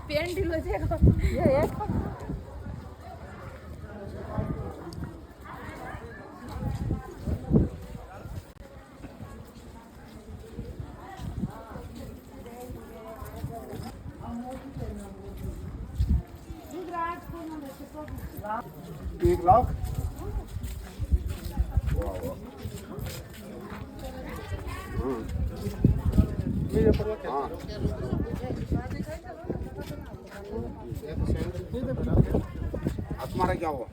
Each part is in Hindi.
पेन ढीलो देखो ये एक एक लाख तुम्हारा क्या हुआ?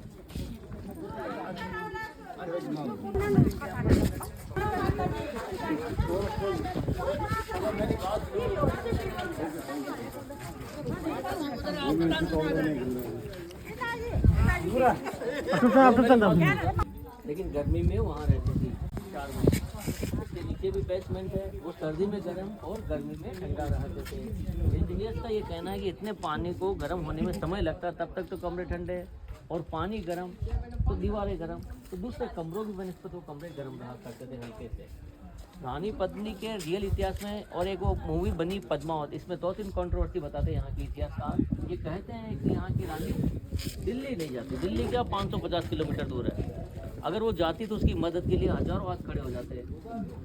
लेकिन गर्मी में वहाँ रहती थी 4 महीने। उसके नीचे भी बेसमेंट है, वो सर्दी में गर्म और गर्मी में ठंडा रहते थे। इंजीनियर्स का ये कहना है कि इतने पानी को गर्म होने में समय लगता, तब तक तो कमरे ठंडे और पानी गर्म तो दीवारें गर्म, तो दूसरे कमरों की बनस्पत वो कमरे गर्म रहा करते थे हल्के से। रानी पद्मिनी के रियल इतिहास में और एक वो मूवी बनी पद्मावत, इसमें 2-3 कंट्रोवर्सी बताते हैं यहाँ के इतिहासकार। ये कहते हैं कि यहाँ की रानी दिल्ली नहीं जाती, दिल्ली क्या 550 किलोमीटर दूर है, अगर वो जाती तो उसकी मदद के लिए हजारों हाथ खड़े हो जाते।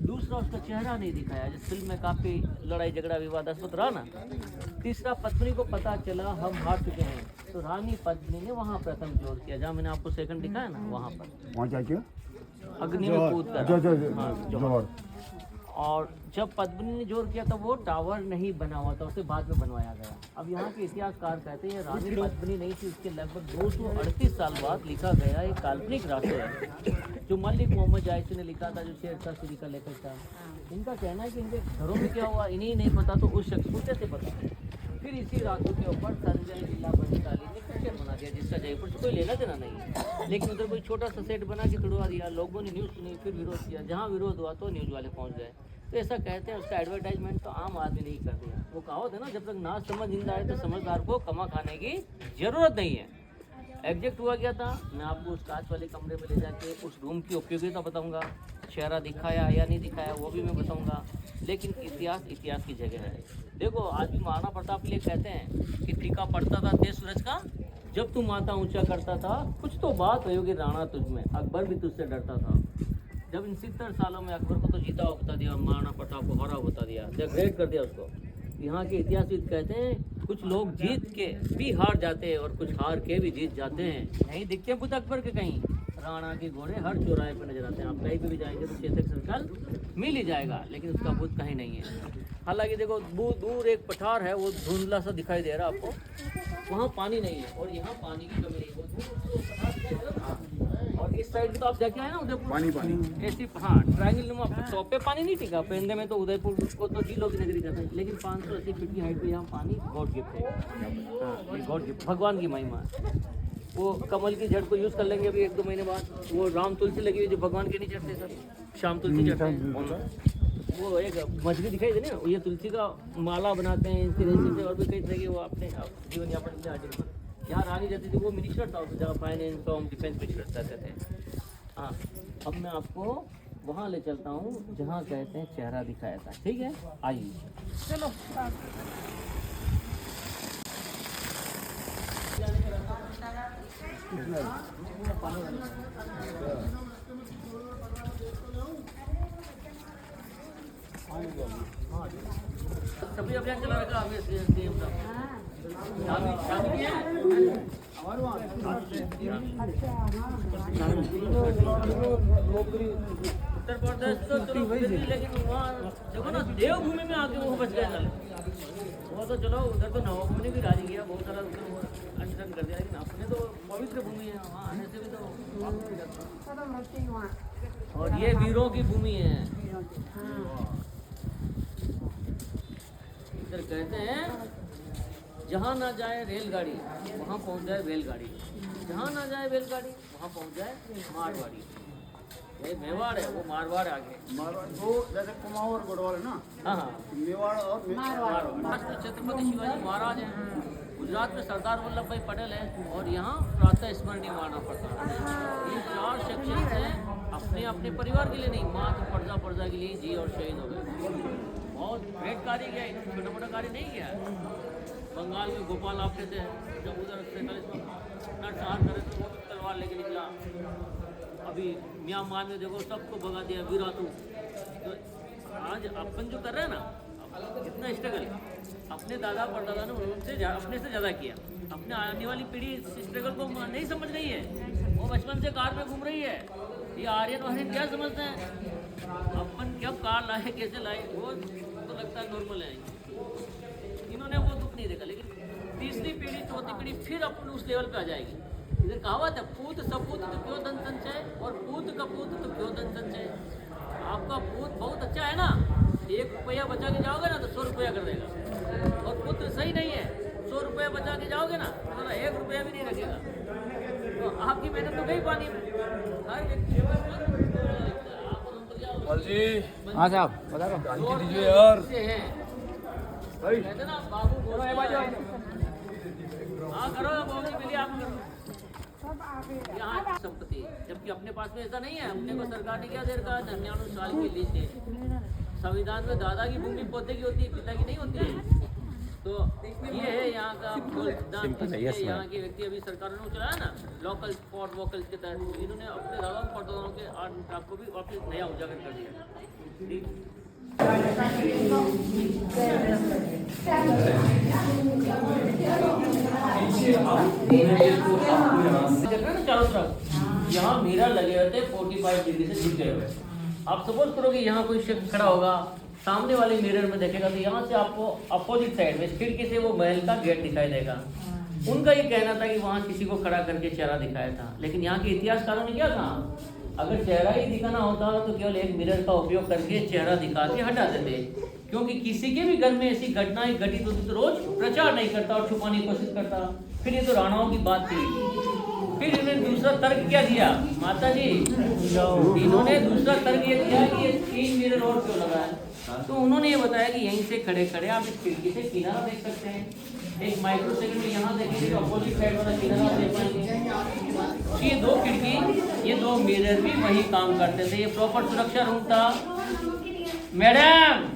दूसरा, उसका चेहरा नहीं दिखाया, जिस फिल्म में काफ़ी लड़ाई झगड़ा विवादास्पद रहा ना। तीसरा, पद्मिनी को पता चला हम हार चुके हैं, तो रानी पद्मिनी ने वहाँ प्रथम जोर किया, जहाँ मैंने आपको सेकंड दिखाया ना, वहाँ पर क्या किया? अग्नि में कूद कर। जोहर। और जब पद्मिनी ने जोर किया तो वो टावर नहीं बना हुआ था, उसे बाद में बनवाया गया। अब यहाँ के इतिहासकार कहते हैं रानी पद्मिनी नहीं थी, उसके लगभग 238 साल बाद लिखा गया एक काल्पनिक राष्ट्र है जो मलिक मोहम्मद जायसी ने लिखा था, जो शेरशाह सूरी का लेखक था। इनका कहना है कि इनके घरों में क्या हुआ इन्हीं नहीं पता, तो उस शख्स को कैसे पता। फिर इसी रास्तों के ऊपर संजय लीला बंसाली ने पिक्चर बना दिया, जिसका जयपुर से कोई लेना देना नहीं है, लेकिन उधर कोई छोटा सा सेट बना के तुड़वा दिया, लोगों ने न्यूज़ सुनी, फिर विरोध किया, जहाँ विरोध हुआ तो न्यूज़ वाले पहुँच गए। तो ऐसा कहते हैं उसका एडवर्टाइजमेंट तो आम आदमी नहीं कर दिया। वो कहावत है ना, जब तक ना समझ जिंदा है तो समझदार को कमा खाने की जरूरत नहीं है। एग्जैक्ट हुआ क्या था, मैं आपको उस कांच वाले कमरे में ले जाके उस रूम की उपयोगिता बताऊंगा, चेहरा दिखाया या नहीं दिखाया वो भी मैं बताऊंगा, लेकिन इतिहास इतिहास की जगह है। देखो, आज भी महाराणा प्रताप के लिए कहते हैं कि टीका पड़ता था तेज सूरज का, जब तू माथा ऊंचा करता था, कुछ तो बात होगी राणा तुझ में, अकबर भी तुझसे डरता था। जब इन 70 सालों में अकबर को तो जीता हुआ बता दिया, महाराणा प्रताप को हरा बता दिया, ग्रेट कर दिया उसको। यहाँ के इतिहासविद कहते हैं कुछ लोग जीत के भी हार जाते हैं और कुछ हार के भी जीत जाते हैं। नहीं दिखते बुद्ध अकबर के कहीं, राणा के घोड़े हर चौराहे पर नजर आते हैं। आप कहीं पे भी जाएंगे तो चेतक सर्कल मिल ही जाएगा, लेकिन उसका बुद्ध कहीं नहीं है। हालांकि देखो दूर एक पठार है, वो धुंधला सा दिखाई दे रहा है आपको, वहाँ पानी नहीं है और यहाँ पानी की कमी नहीं है। और इस साइड तो आप देखे हैं ना उदयपुर, पानी ऐसी, हाँ ट्रायंगल नुमा टॉप पे पानी नहीं टिका, पेंदे में तो उदयपुर को तो झीलों की नगरी कहते हैं, लेकिन 580 फीट की हाइट पे यहाँ पानी गॉड गिफ्ट है। हाँ, ये गॉड गिफ्ट, भगवान की महिमा। वो कमल की जड़ को यूज़ कर लेंगे अभी 1-2 महीने बाद। वो राम तुलसी लगी हुई जो भगवान के नहीं चढ़ते सर, शाम तुलसी चढ़ते हैं। वो एक मछली दिखाई दे ना, ये तुलसी का माला बनाते हैं, इसके रेशे से और भी कई तरह के वो अपने जीवन यापन में आर्टिकल। यहाँ रानी रहती थी, वो मिनिस्टर था, जहाँ फाइनेंस और डिफेंस मिनिस्टर रहते थे। हाँ, अब मैं आपको वहाँ ले चलता हूँ जहाँ कहते हैं चेहरा दिखाया था। ठीक है, आइए चलो। सभी अभियान चला रखा हमें सीएम साहब, शादी की है उत्तर प्रदेश तो चलो, लेकिन वहाँ देखो ना देवभूमि में आके वो बच गए। वो तो चलो उधर तो नवभूमि ने भी राजी किया, बहुत सारा उधर अनशन कर दिया, लेकिन अपने तो पवित्र भूमि है, वहाँ आने से भी तो। और ये वीरों की भूमि है। इधर कहते हैं जहाँ ना जाए रेलगाड़ी वहाँ पहुँच जाए बैलगाड़ी, जहाँ ना जाए बैलगाड़ी वहाँ पहुँच जाए मारवाड़ी। ये मेवाड़ है, वो मारवाड़ आगे। मारवाड़ तो जैसे कुमाऊं और गढ़वाल है ना। हाँ हाँ, मेवाड़ और मारवाड़। छत्रपति शिवाजी महाराज हैं, गुजरात में सरदार वल्लभ भाई पटेल है, और यहाँ प्रातः स्मरणीय महाराणा प्रताप। ये 4 सेक्शन हैं, अपने अपने परिवार के लिए नहीं, मात्र प्रजा के लिए जी और शहीद हो गए। बहुत ग्रेट कार्य किया, छोटा मोटा कार्य नहीं किया। बंगाल में गोपाल आपके थे, जब उधर 47 में नरसंहार करे तो वो तलवार लेके निकला। अभी म्यांमार में देखो सबको भगा दिया विराटू। तो आज अपन जो कर रहे हैं ना, कितना स्ट्रगल अपने दादा परदादा ने उनसे अपने से ज़्यादा किया। अपने आने वाली पीढ़ी इस स्ट्रगल को नहीं समझ रही है, वो बचपन से कार पे घूम रही है। ये आर्यन वार्यन क्या समझते हैं, अपन क्या कार लाए कैसे लाए, वो तो लगता है नॉर्मल है। इन्होंने वो दुख नहीं देखा, लेकिन तीसरी पीढ़ी चौथी पीढ़ी फिर अपन उस लेवल पे आ जाएगी। इधर कहावत है, पूत सपूत तो क्यों धन संचय, और पूत कपूत तो क्यों धन संचय। आपका पूत बहुत अच्छा है ना, 1 रुपया बचा के जाओगे ना तो 100 रुपया कर देगा, और पुत्र सही नहीं है 100 रुपया बचा के जाओगे ना तो 1 रुपया भी नहीं रखेगा। तो आपकी मेहनत तो गई पानी में। हर व्यक्ति हाँ साहब बता रहा दीजिए यार। कहते ना बाबू बोलो हाँ करो बाबू मिलिए आप करो यहाँ संपत्ति, जबकि अपने पास में ऐसा नहीं है। अपने को सरकार ने क्या दे रखा है, 99 साल की लीज दे। संविधान में दादा की भूमि पोते की होती है, पिता की नहीं होती है। तो ये है यहाँ का सिद्धांत। यहाँ के व्यक्ति अभी सरकार ने चलाया ना लोकल फॉर वोकल के तहत, इन्होंने अपने दादा परदादाओं के आर्ट को भी वापस नया उजागर कर दिया। चारों तरफ यहाँ मिरर लगे हुए थे 45 डिग्री से झुके हुए। आप सपोज करो कि यहाँ कोई शख्स खड़ा होगा, सामने वाले मिरर में देखेगा तो यहाँ से आपको अपोजिट साइड में खिड़की से वो महल का गेट दिखाई देगा। उनका ये कहना था कि वहाँ किसी को खड़ा करके चेहरा दिखाया था, लेकिन यहाँ के इतिहासकारों ने क्या कहा, अगर चेहरा ही दिखाना होता तो केवल एक मिरर का उपयोग करके चेहरा दिखा के हटा देते, क्योंकि किसी के भी घर में ऐसी घटनाएं घटित होती तो रोज प्रचार नहीं करता और छुपाने की कोशिश करता। फिर ये तो राणाओं की बात थी। फिर इन्होंने दूसरा तर्क क्या दिया, माता जी इन्होंने दूसरा तर्क ये दिया कि ये 3 मिरर और क्यों लगा है। तो उन्होंने ये बताया कि यहीं से खड़े खड़े आप इस खिड़की से किनारा देख सकते हैं, एक माइक्रो सेकंड में यहाँ देखेंगे तो अपोजिट साइड वाला किनारा देख पाएंगे। ये 2 खिड़की, ये 2 मिरर भी वही काम करते थे। ये प्रॉपर सुरक्षा रूम था मैडम,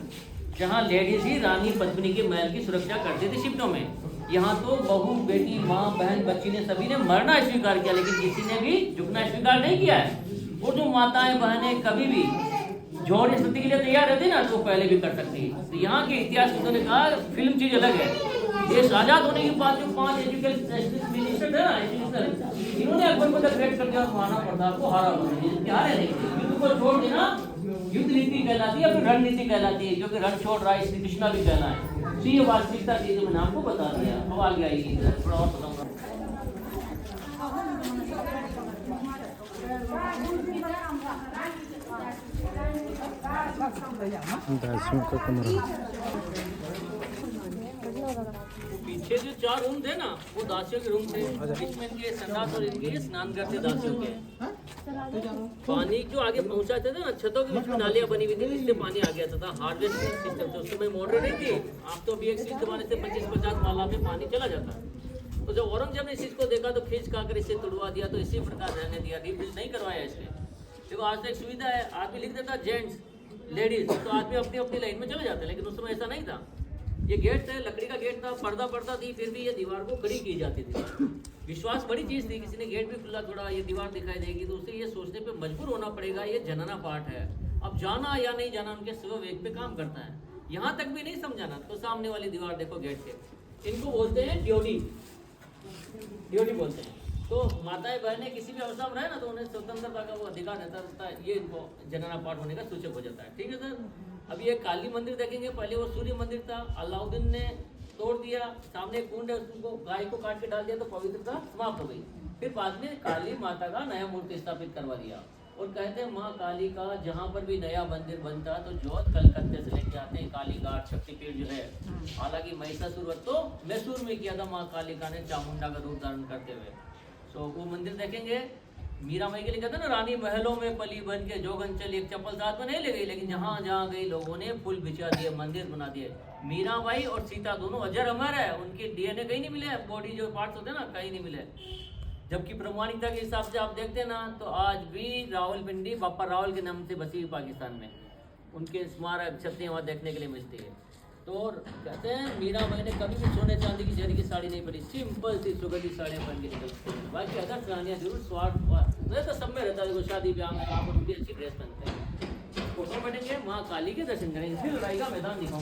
जहाँ लेडीज ही रानी पद्मिनी के महल की सुरक्षा करती थी शिफ्टों में। यहाँ तो बहू बेटी माँ बहन बच्ची ने सभी ने मरना स्वीकार किया, लेकिन किसी ने भी झुकना स्वीकार नहीं किया है। वो जो माताएं बहनें कभी भी जोड़ स्थिति के लिए तैयार रहती ना तो पहले भी कर सकती है। तो यहाँ के इतिहास ने कहा फिल्म चीज अलग है। देश आजाद होने के बाद जो 5 एजुकेशन मिनिस्टर थे ना, इन्होंने अकबर को ग्रेट कर दिया और महाराणा प्रताप को हारा हारे नहीं। युद्ध को छोड़ देना युद्ध नीति कहलाती है, फिर रणनीति कहलाती है, क्योंकि रण छोड़ रहा है श्री कृष्णा भी कहना है। तो ये वास्तविकता थी, तो मैंने आपको बता दिया। अब आगे आएगी थोड़ा और बताऊंगा। पीछे जो 4 रूम थे ना वो दासियों के रूम थे, इसमें इनके संडास और इनके स्नान करते दासियों के। पानी जो आगे पहुंचाते थे ना, छतों के बीच में नालियां बनी हुई थी, इससे पानी आ गया था। हार्वेस्टिंग सिस्टम से उस समय मोटर नहीं थी। आप तो BX जमाने से 25-50 माला में पानी चला जाता। तो जब औरंगजेब ने इस चीज को देखा तो खींच खाकर इसे तुड़वा दिया, तो इसी प्रकार रहने दिया, रिबिल्ड नहीं करवाया इसे। देखो आज तो एक सुविधा है, आदमी लिख देता जेंट्स लेडीज, तो आदमी अपनी अपनी लाइन में चले जाते, लेकिन उस समय ऐसा नहीं था। ये गेट थे, लकड़ी का गेट था, पर्दा पड़ता थी, फिर भी ये दीवार को खड़ी की जाती थी। विश्वास बड़ी चीज थी, किसी ने गेट भी खुला थोड़ा ये दीवार दिखाई देगी तो उसे ये सोचने पे मजबूर होना पड़ेगा ये जनना पाठ है। अब जाना या नहीं जाना उनके स्वविवेक पे काम करता है। यहाँ तक भी नहीं समझाना तो सामने वाली दीवार देखो गेट के, इनको बोलते हैं ड्योडी बोलते हैं। तो माताएं बहनें किसी भी अवस्था में रहे ना तो उन्हें स्वतंत्रता का वो अधिकार रहता है, ये इनको जनना पाठ होने का सूचक हो जाता है। ठीक है सर। अभी ये काली मंदिर देखेंगे, पहले वो सूर्य मंदिर था, अलाउद्दीन ने तोड़ दिया, सामने कुंड है उसको गाय को काट के डाल दिया तो पवित्रता समाप्त हो गई। फिर बाद में काली माता का नया मूर्ति स्थापित करवा दिया और कहते हैं माँ काली का जहाँ पर भी नया मंदिर बनता तो जोत कलकत्ते से लेके आते हैं काली घाट शक्तिपीठ जो है। हालांकि महिषासुर वध तो मैसूर में किया था माँ कालिका ने चामुंडा का रूप धारण करते हुए। तो वो मंदिर देखेंगे, मीरा माई के लिए कहते हैं ना रानी महलों में पली बन के जोगन चली, एक चप्पल साथ में नहीं ले गई, लेकिन जहाँ जहाँ गई लोगों ने फूल बिछा दिए, मंदिर बना दिए। मीरा बाई और सीता दोनों अजर अमर है, उनके DNA कहीं नहीं मिले, बॉडी जो पार्ट्स होते हैं ना कहीं नहीं मिले। जबकि प्रमाणिकता के हिसाब से आप देखते हैं ना तो आज भी रावलपिंडी बापा रावल के नाम से बसी हुई पाकिस्तान में उनके स्मारक छतें वहाँ देखने के लिए मिलती है। तो कहते हैं मीराबाई ने कभी भी सोने चांदी की जरी की साड़ी नहीं पहनी, सिंपल सी सुगंधी साड़ियाँ पहन के निकलती हैं। बाकी अदर रानियाँ जरूर स्वार्थ तो सब में रहता है, देखो शादी ब्याह में आप उनकी अच्छी ड्रेस पहनते हैं। फोटो बैठेंगे, माँ काली के दर्शन करेंगे, फिर लड़ाई का मैदान दिखाऊंगा।